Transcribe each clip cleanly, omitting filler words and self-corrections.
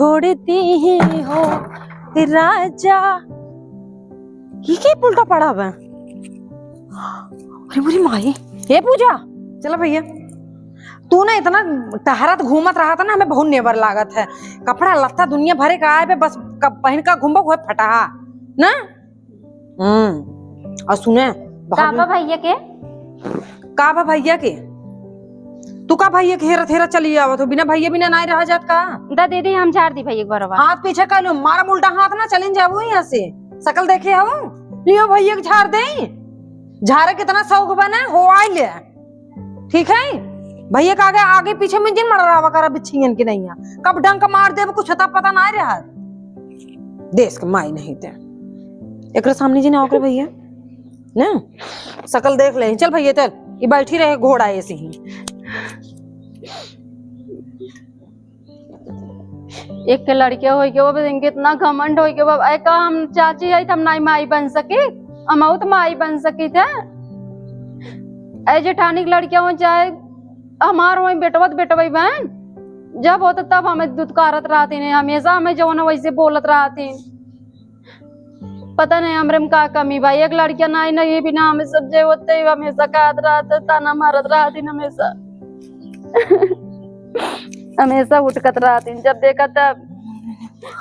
छोड़ती ही हो राजा। ये क्या उल्टा पड़ा हुआ है? अरे मेरी माई, ये पूजा चला भैया, तू ना इतना टहरत घूमत रहा था ना, हमें बहुत नेबर लागत है। कपड़ा लत्ता दुनिया भरे का आए पे बस पहन का घूमो हुए फटा ना। और सुने काबा भैया के काबा भैया के तू का भैया के हेरा थेरा चली जावा तो बिना भैया बिना नहीं रह जात का। दा दीदी हम झाड़ दी भैया बरवा हाथ पीछे कर लो, मारा उल्टा हाथ ना चलिन जाबो यहाँ से। शकल देखे हो लियो भैया के झाड़ दे, झाड़े कितना शौक बना हो आइले, ठीक है। भैया का आगे आगे पीछे में जिन मर रहा करा बिच्छियन के नहीं, कब डंक मार दे कुछ अता पता ना रहा। देश के माई नहीं थे एक सामने जी ना ओकरे भैया ना, शकल देख ले। चल भैया चल, ये बैठी रहे घोड़ा ऐसे ही। एक के लड़के हो के वो इतना घमंड हो के बाबा का हम चाची है हम नहीं माई बन सके, हम तो माई बन सकी थे। ऐ जेठानी की लड़कियां हो चाहे हमार वही बेटवत बेटवई बहन जब होता तब हमें दुत्कारत रहती ने, हमेशा हमें जो ना वैसे बोलत रहती। पता नहीं हमरे में का कमी भाई, एक लड़कियां नहीं ना ये बिना हमें सब जे होते हमेशा कहत रहते, ताना मारत रहती हमेशा हमेशा उठकत रहती, जब देखा तब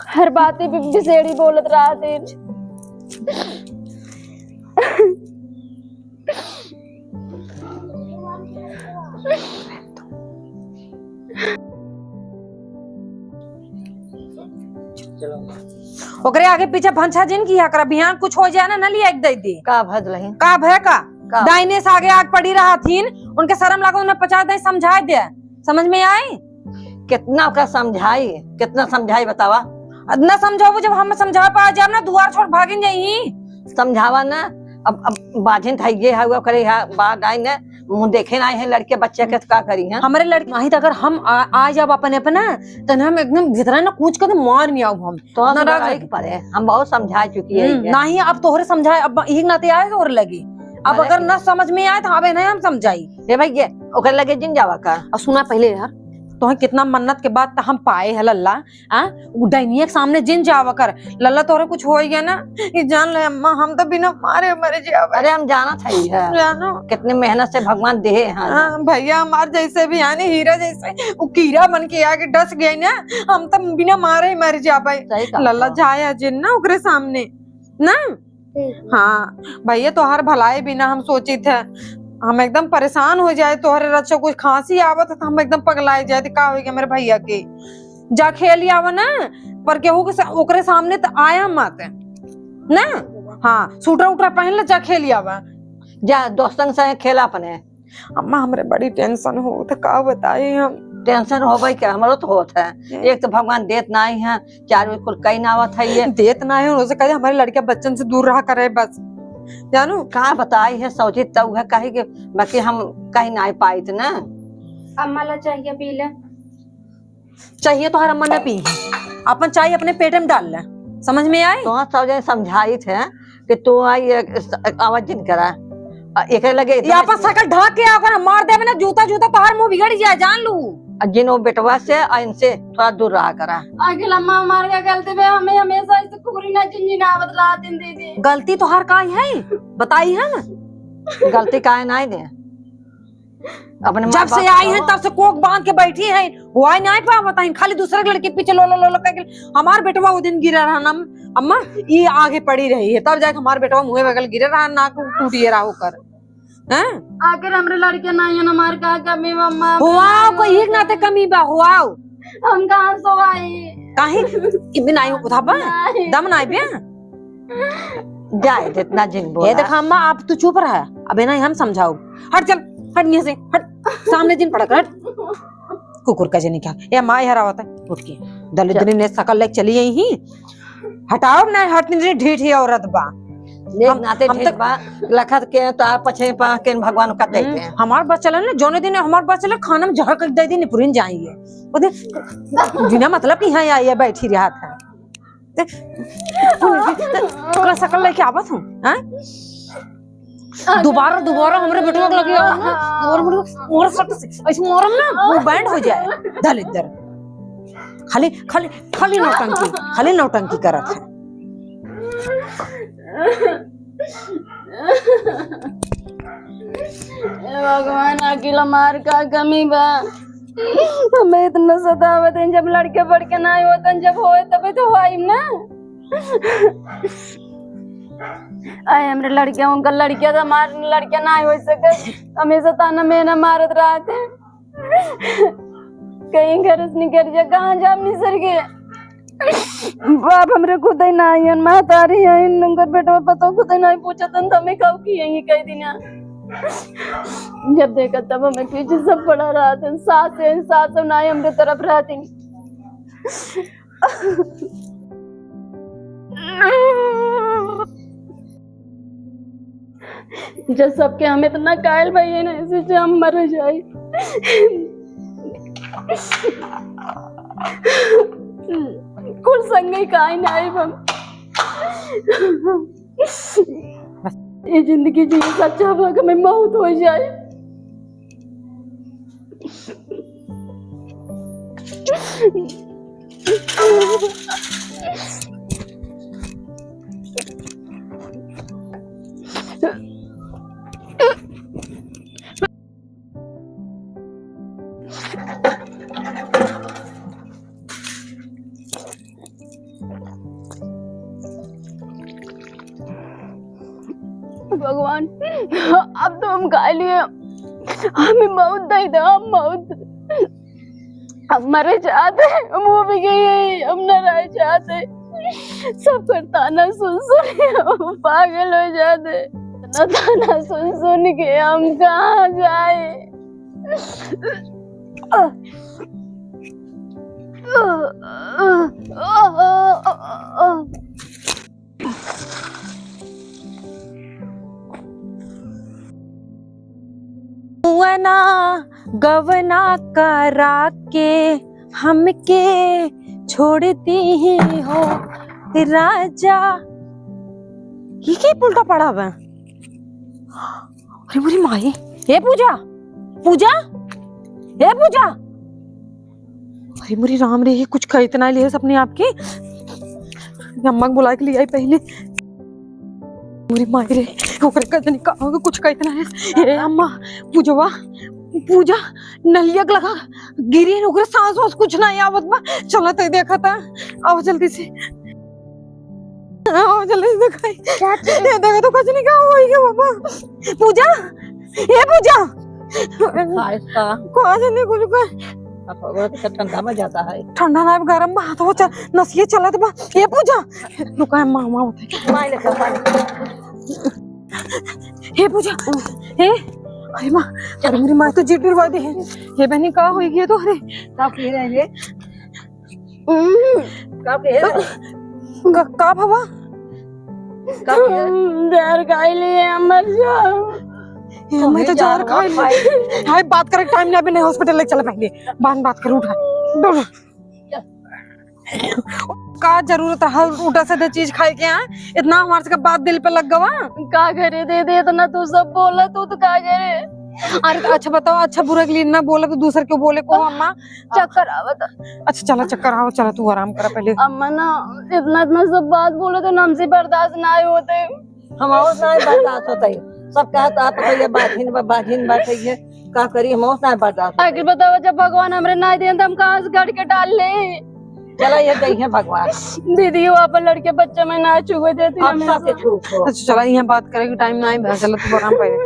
हर बात बिसेड़ी बोलत रहती। ओकरे आगे पीछे भंछा जिन किया कर, बिहान कुछ हो जाए ना लिया एक दे दी का भजलही का भय का डाइने से आगे आग पड़ी रहा थीन, उनके शर्म लगा उन्हें 50 दिन समझा दे, समझ में आई। कितना का समझाई, कितना समझाई बतावा। न समझाओ, जब हम समझा पा जाब ना दुआर छोड़ भागिन जाई। समझावा ना, अब बाजिन था ये है वो करे है बा गाय ने मुंह देखे ना है लड़के बच्चे के का करी है। हमारे लड़के नहीं, अगर हम आ जाब अपने अपना तो हम एकदम भीतर ना कूच कर मार नहीं आऊ हम तो लड़ाई पड़े, हम बहुत समझा चुकी है। नहीं अब तोहरे समझाए, अब एक नाते आए और लगी, अब अगर न समझ में आए तो हमें नहीं हम समझाई। हे भैया ओकर लगे जिन जावा का। और सुना पहले यार, तो कितना मन्नत के बाद हम पाए है लल्ला, डैनिया के सामने जिन जावा कर लल्ला, तोरे कुछ हो गया ना ये जान ले अम्मा, हम तो बिना मारे मरे जावा। अरे हम जाना चाहिए है, कितने मेहनत से भगवान दे हैं। भैया हमारे जैसे भी यानी हीरा जैसे वो कीड़ा बन के आके डस गए ना, हम तो बिना मारे ही मर जाबे। लल्ला जाए जिन ना ओकरे सामने ना। हाँ भैया तोहर भलाई बिना हम सोची थे, हम एकदम परेशान हो जाए, तोहरे रक्षा कुछ खांसी आवत तो हम एकदम पगलाए जाए। का हो गया मेरे भैया के, जा खेल आवा ना, पर केहू के ओकरे सामने तो आया मत ना। हाँ सूटर उटरा पहन ले, जा खेल आवा, जा दोस्तन से खेला अपने। अम्मा हमरे बड़ी टेंशन हो तो का बताए हम। टेंशन हो भाई क्या, हमारो तो होता है। एक तो भगवान देत नहीं है, चार कुल कई नावत है ये देत ना है, उनसे कहे हमारे लड़के बच्चन से दूर रहा करे बस, जानू कहा बताई है सोची तब है कही के, बाकी हम कहीं ना पाई थे ना। अम्मा ला चाहिए पी ले, चाहिए तो हर अम्मा ने पी, अपन चाय अपने पेट में डाल ले, समझ में आए। तो सब समझाई थे कि तू आई आवाज जिन करा एक लगे यहाँ पर सकल ढाक के आकर मार दे ना, जूता जूता तो हर मुंह बिगड़ जाए जान लू। जिन वो बेटवा से इनसे थोड़ा दूर रहा करा। आगे अम्मा हमारे क्या गलती पे हमें हमेशा इसे कुकरी ना चिंजिनावत रहा दिन दीदी। गलती तो हर का है बताई है ना, गलती काहे नहीं दे। अपने जब से आई है तब से कोक बांध के बैठी है, वो आई नहीं पा बताई, खाली दूसरे लड़के पीछे लो लो लो लो करके। हमार बेटवा वो दिन गिरा रहा ना अम्मा, ये आगे पड़ी रही है तब जाके हमारे बेटवा मुँह बगल गिरा रहा, नाक टूटिए रहा होकर। आखिर हमरे लड़के नहीं है, हमारे का कमी मम्मा हुआ कोई एक नाते कमी बा हुआ, हम कहां सोवाई काहे इबे नहीं उठा बा दम नहीं बे जाए जितना जिन बोला। ये देख अम्मा आप तू चुप रहा, अबे नहीं हम समझाओ। हट चल, हट यहाँ से हट, सामने जिन पड़ा कर कुकुर का जनी क्या ये माँ हरा होता है। उठ के दलिद्री ने सकल लेके चली यही, हटाओ ना, हटनी ढीठ ही औरत बा। हम नाते लखत के तो आप पछे पा के भगवान का देते हैं। हमार बस चलन ने जोने दिन हमार बस चले खाना में झड़ कर दे दी निपुरिन जाएंगे, ओदे बिना मतलब कि यहाँ आई है बैठी रहा था तो सकल लेके आवत हूँ। दोबारा दोबारा हमरे बेटवा को लगे और मोर सट से ऐसे मोरम ना वो बैंड हो जाए दलिद्र। खाली खाली खाली नौटंकी करत है। भगवान अकेला मार का कमी बा, हमें इतना सतावत है। जब लड़के बढ़ के ना होता जब होए तभी तो हुआ ना। आए हमरे लड़कियां उनका लड़कियां तो मार लड़कियां ना हो सके, हमेशा ताना मेना मारत रहते। कहीं घर से निकल जा, कहाँ जा अपनी सर के बाप हमरे खुद ही ना आई महतारी है उनकर बेटा में पता खुद ही नहीं पूछा तन हमें कब की यही कई दिन जब देखा तब हमें पीछे सब पड़ा रहा था। सास ना हमरे तरफ रहती। जब सबके हम इतना कायल भाई है ना, इसी हम मर जाए। कुल संगे काई नहीं हम ये जिंदगी जी सच्चा भाग में मौत हो जाए। भगवान अब तो हम खा लिए, हमें मौत दे दो। हम मौत अब मरे चाहते, हम वो भी गई, हम न रह चाहते। सब पर ताना सुन हम पागल हो जाते। ताना सुन के हम कहाँ जाए। वना गवना करा के हमके छोड़ती ही हो राजा। ये क्या उल्टा पड़ा हुआ है? अरे मेरी माई, हे पूजा पूजा, हे पूजा। अरे मेरी राम रे, ये कुछ कह इतना लिए अपने आप की। अम्मा को बुला के ले आई पहले। मेरी माई रे, ओकरे कदनी का कुछ कह इतना है। हे अम्मा, पूजवा पूजा नलिया लगा गिरी, ओकरे सांस वास कुछ नहीं आवत बा। चलो तो देखा था, आओ जल्दी से, आओ जल्दी से दिखाई। ये देखो तो कुछ नहीं कहा होएगा बाबा। पूजा, ये पूजा कुछ नहीं कुछ कर। ठंडा में जाता है, ठंडा ना गरम बा तो चल नसिए चलत बा। ये पूजा रुका मामा होते माई लेकर हे पूजा हे। अरे माँ, अरे मेरी माँ तो जीट गिरवा दी है। ये बहनी कहाँ हुई तो? अरे कब पी रहे हैं? कब पी रहे? का बाबा जहर खाई लिए मर जाओ। मैं तो जहर खा ली। हाय बात करे टाइम नहीं, अभी नहीं हॉस्पिटल ले चल पहले बात कर। उठा का जरूरत है उल्टा सीधा चीज खाए के? यहाँ इतना हमारे से बात दिल पे लग गवा। का करे दे दे इतना तू सब बोला, तू तो का करे। अरे तो अच्छा बताओ, अच्छा बुरा के लिए ना बोला तो दूसरे क्यों बोले को? अम्मा चक्कर आवत। अच्छा चला चक्कर आओ, चला तू आराम कर पहले। अम्मा ना इतना इतना सब बात बोले तो हमसे बर्दाश्त ना होते। हम और ना बर्दाश्त होता है। सब कहता आप तो ये बाधिन बात है, का करी हम और ना बर्दाश्त। आखिर बताओ, जब भगवान हमरे ना दे तो हम कहाँ से गड़ के डाल ले। चला ये गई है भगवान। दीदी वो आप लड़के बच्चे में ना छुए देती। अच्छा चला यहाँ बात करेगी टाइम ना है। चलो तू आराम पहले।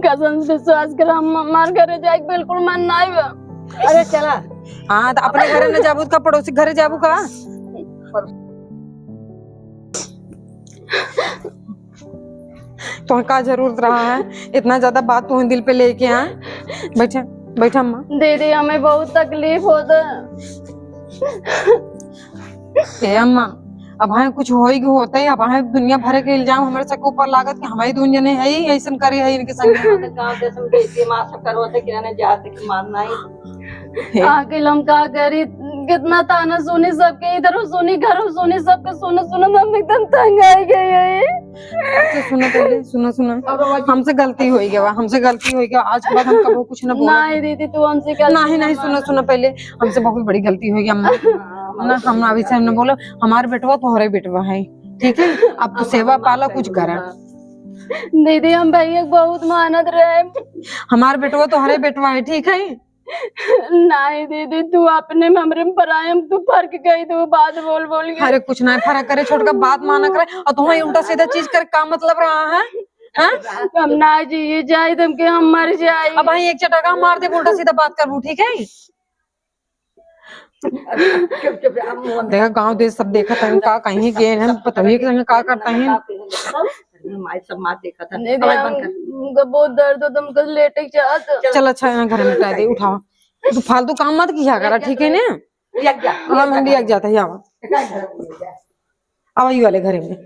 कसम से विश्वास कर, हम हमारे घरे जाए बिल्कुल मन ना आएगा। अरे चला हाँ तो अपने घरे न जाबू का पड़ोसी घरे जाबू का? तो का जरूरत रहा है इतना ज्यादा बात तू दिल पे लेके? यहाँ बैठा बैठा अम्मा। दीदी हमें बहुत तकलीफ होता। ए अम्मा, अब हमें कुछ होता है। अब हमें दुनिया भर के इल्जाम हमारे सबके ऊपर लागत कि हमारी दुनिया ने है ही ऐसा करे है इनके संग। गांव देश में बेइज्जती मार सब करवाते कि ना जाते कि मारना ही। आखिर हम का करी, कितना ताना सुनी सबके, इधर सुनी घर सुनी सबके सुन हम एकदम तंग आ गए। तो सुनो पहले, सुनो हमसे गलती हो गया, हमसे गलती हो गया। आज के बाद हम कबो कुछ ना बोले। नहीं दीदी तू हमसे गलती नहीं सुनो पहले, हमसे बहुत बड़ी गलती हो गई अम्मा ना। हम अभी से हमने बोला हमारे बेटवा तुम्हारे बेटवा है, ठीक है? अब तो सेवा पाला कुछ करा। दीदी हम भैया बहुत मेहनत रहे। हमारे बेटवा तुम्हारे बेटवा है, ठीक है? नहीं दीदी तू अपने में हमरे में पराए हम तू फर्क गई तू बात बोल के। अरे कुछ ना फर्क करे, छोड़ का बात माना करे और तुम्हारी उल्टा सीधा चीज कर का मतलब रहा है? हाँ? हम ना जिए जाए तुम के हम मर जाए। अब भाई एक चटाका मार दे, उल्टा सीधा बात कर, ठीक है? देखा गांव देश सब देखा था का कहीं गए हैं, पता नहीं कि का करता है। बहुत दर्द हो तुमको लेटे चाहत। चल अच्छा है ना, घर में टाई दे, उठाओ। तू फालतू काम मत किया करा, ठीक है ना? हाँ मंडी आ जाता है, अब आई वाले घर में।